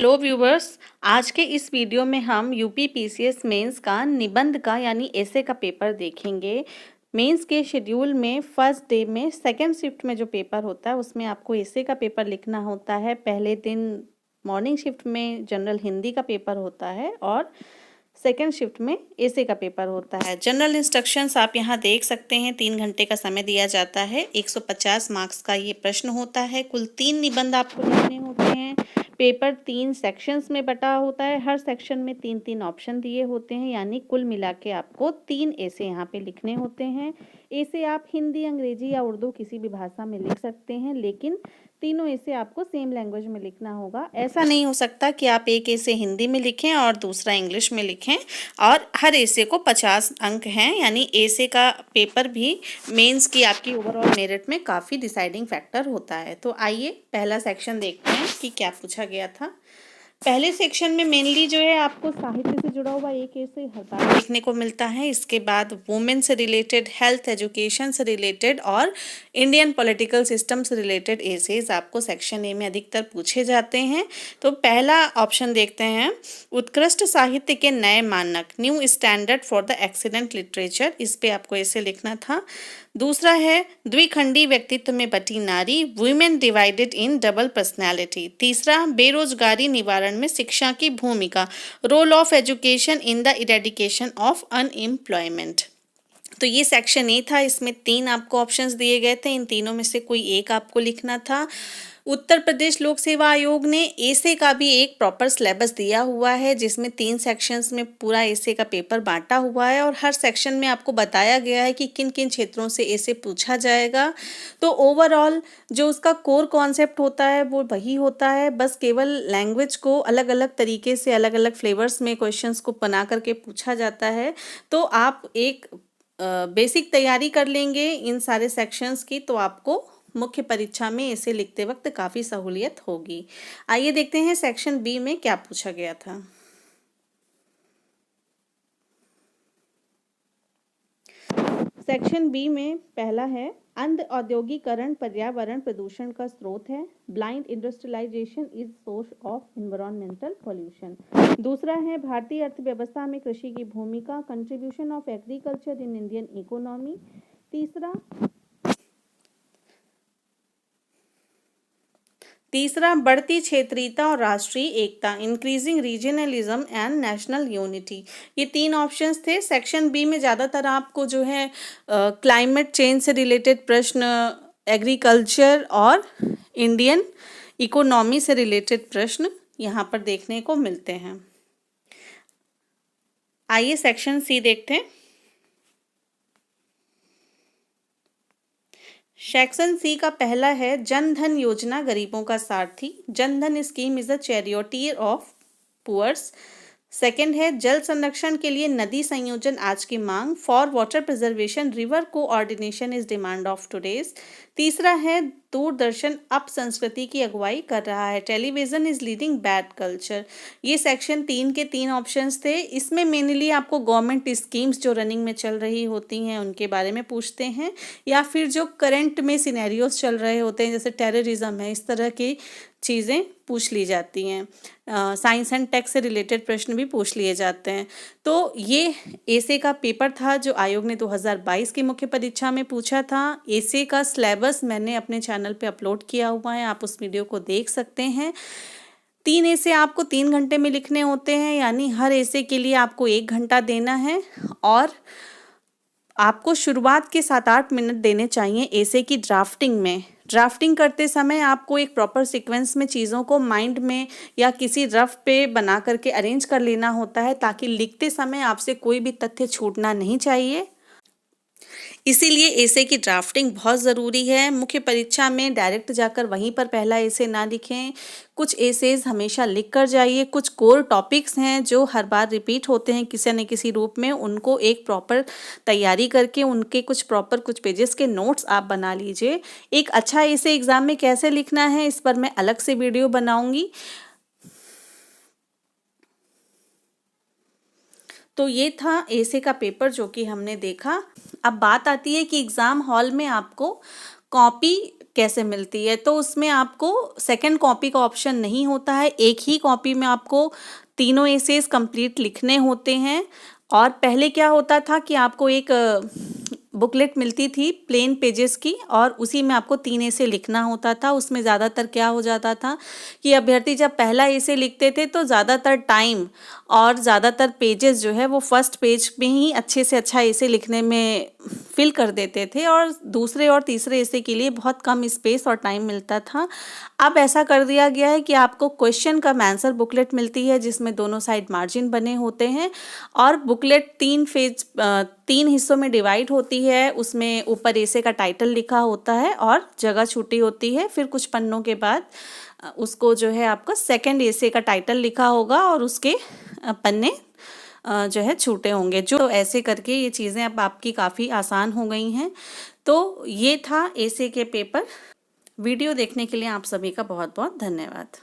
Hello viewers, आज के इस वीडियो में हम यूपी पीसीएस मेंस का निबंध का यानी एसे का पेपर देखेंगे। मेंस के शेड्यूल में फर्स्ट डे में सेकंड शिफ्ट में जो पेपर होता है उसमें आपको एसे का पेपर लिखना होता है। पहले दिन मॉर्निंग शिफ्ट में जनरल हिंदी का पेपर होता है और सेकेंड शिफ्ट में एसे का पेपर होता है। जनरल इंस्ट्रक्शंस आप यहाँ देख सकते हैं। 3 घंटे का समय दिया जाता है। 150 मार्क्स का ये प्रश्न होता है। कुल 3 निबंध आपको लिखने होते हैं। पेपर 3 सेक्शंस में बटा होता है। हर सेक्शन में 3-3 ऑप्शन दिए होते हैं, यानी कुल मिला के आपको 3 एसे यहाँ पे लिखने होते हैं। एसे आप हिंदी, अंग्रेजी या उर्दू किसी भी भाषा में लिख सकते हैं, लेकिन तीनों एसे आपको सेम लैंग्वेज में लिखना होगा। ऐसा नहीं हो सकता कि आप एक एसे हिंदी में लिखें और दूसरा इंग्लिश में लिखें। और हर एसे को 50 अंक हैं, यानी एसे का पेपर भी मेंस की आपकी ओवरऑल मेरिट में काफ़ी डिसाइडिंग फैक्टर होता है। तो आइए पहला सेक्शन देखते हैं कि क्या पूछा गया था। पहले सेक्शन में मेनली जो है आपको साहित्य से जुड़ा हुआ एक ऐसे हर बार देखने को मिलता है। इसके बाद वुमेन से रिलेटेड, हेल्थ, एजुकेशन से रिलेटेड और इंडियन पॉलिटिकल सिस्टम से रिलेटेड एसेज आपको सेक्शन ए में अधिकतर पूछे जाते हैं। तो पहला ऑप्शन देखते हैं, उत्कृष्ट साहित्य के नए मानक, new standard for the excellent literature. इस पे आपको ऐसे लिखना था। दूसरा है द्विखंडी व्यक्तित्व में बटी नारी, women divided in double personality. तीसरा, बेरोजगारी निवारण में शिक्षा की भूमिका, role of education in the eradication of unemployment. तो ये सेक्शन ए था। इसमें 3 आपको ऑप्शंस दिए गए थे। इन तीनों में से कोई एक आपको लिखना था। उत्तर प्रदेश लोक सेवा आयोग ने एसे का भी एक प्रॉपर सिलेबस दिया हुआ है, जिसमें 3 सेक्शंस में पूरा एसे का पेपर बांटा हुआ है और हर सेक्शन में आपको बताया गया है कि किन किन क्षेत्रों से एसे पूछा जाएगा। तो ओवरऑल जो उसका कोर कॉन्सेप्ट होता है वो वही होता है, बस केवल लैंग्वेज को अलग अलग तरीके से अलग अलग फ्लेवर्स में क्वेश्चंस को बना करके पूछा जाता है। तो आप एक बेसिक तैयारी कर लेंगे इन सारे सेक्शंस की, तो आपको मुख्य परीक्षा में इसे लिखते वक्त काफ़ी सहूलियत होगी। आइए देखते हैं सेक्शन बी में क्या पूछा गया था। सेक्शन बी में पहला है, अंध औद्योगिकरण पर्यावरण प्रदूषण का स्रोत है। Blind industrialisation is source of environmental pollution. दूसरा है, भारतीय अर्थव्यवस्था में कृषि की भूमिका, contribution of agriculture in Indian economy. तीसरा, बढ़ती क्षेत्रीयता और राष्ट्रीय एकता, increasing regionalism and national unity. ये 3 ऑप्शंस थे। सेक्शन बी में ज़्यादातर आपको जो है क्लाइमेट चेंज से रिलेटेड प्रश्न, एग्रीकल्चर और इंडियन इकोनॉमी से रिलेटेड प्रश्न यहाँ पर देखने को मिलते हैं। आइए सेक्शन सी देखते हैं। सेक्शन सी का पहला है, जन धन योजना गरीबों का सारथी। Jan Dhan scheme is a charity of poors. Second है, जल संरक्षण के लिए नदी संयोजन आज की मांग, for water preservation river coordination is demand of today's. तीसरा है, दूरदर्शन अप संस्कृति की अगुवाई कर रहा है, television is leading bad culture. ये सेक्शन 3 के 3 ऑप्शंस थे। इसमें मेनली आपको गवर्नमेंट स्कीम्स जो रनिंग में चल रही होती हैं उनके बारे में पूछते हैं, या फिर जो करंट में सिनेरियोस चल रहे होते हैं जैसे टेररिज्म है, इस तरह की चीज़ें पूछ ली जाती हैं। साइंस एंड टेक से रिलेटेड प्रश्न भी पूछ लिए जाते हैं। तो ये एसे का पेपर था जो आयोग ने 2022 की मुख्य परीक्षा में पूछा था। एसे का सिलेबस मैंने अपने चैनल पे अपलोड किया हुआ है, आप उस वीडियो को देख सकते हैं। 3 एसे आपको 3 घंटे में लिखने होते हैं, यानी हर एसे के लिए आपको 1 घंटा देना है और आपको शुरुआत के 7-8 मिनट देने चाहिए एसे की ड्राफ्टिंग में। ड्राफ्टिंग करते समय आपको एक प्रॉपर सीक्वेंस में चीज़ों को माइंड में या किसी रफ पे बना करके अरेंज कर लेना होता है, ताकि लिखते समय आपसे कोई भी तथ्य छूटना नहीं चाहिए। इसीलिए एसे की ड्राफ्टिंग बहुत ज़रूरी है। मुख्य परीक्षा में डायरेक्ट जाकर वहीं पर पहला एसे ना लिखें। कुछ एसेज हमेशा लिख कर जाइए। कुछ कोर टॉपिक्स हैं जो हर बार रिपीट होते हैं किसी न किसी रूप में, उनको एक प्रॉपर तैयारी करके उनके कुछ पेजेस के नोट्स आप बना लीजिए। एक अच्छा एसे एग्ज़ाम में कैसे लिखना है इस पर मैं अलग से वीडियो बनाऊँगी। तो ये था एसे का पेपर जो कि हमने देखा। अब बात आती है कि एग्ज़ाम हॉल में आपको कॉपी कैसे मिलती है, तो उसमें आपको सेकंड कॉपी का ऑप्शन नहीं होता है। एक ही कॉपी में आपको तीनों एसेस कंप्लीट लिखने होते हैं। और पहले क्या होता था कि आपको एक बुकलेट मिलती थी प्लेन पेजेस की, और उसी में आपको 3 एसे लिखना होता था। उसमें ज़्यादातर क्या हो जाता था कि अभ्यर्थी जब पहला एसे लिखते थे तो ज़्यादातर टाइम और ज़्यादातर पेजेस जो है वो फर्स्ट पेज में ही अच्छे से अच्छा एसे लिखने में फिल कर देते थे, और दूसरे और तीसरे एसे के लिए बहुत कम स्पेस और टाइम मिलता था। अब ऐसा कर दिया गया है कि आपको क्वेश्चन का आंसर बुकलेट मिलती है, जिसमें दोनों साइड मार्जिन बने होते हैं, और बुकलेट 3 हिस्सों में डिवाइड होती है। उसमें ऊपर एसे का टाइटल लिखा होता है और जगह छूटी होती है। फिर कुछ पन्नों के बाद उसको जो है आपका सेकंड एसे का टाइटल लिखा होगा और उसके पन्ने जो है छूटे होंगे। जो ऐसे करके ये चीज़ें अब आपकी काफ़ी आसान हो गई हैं। तो ये था एसे के पेपर। वीडियो देखने के लिए आप सभी का बहुत बहुत धन्यवाद।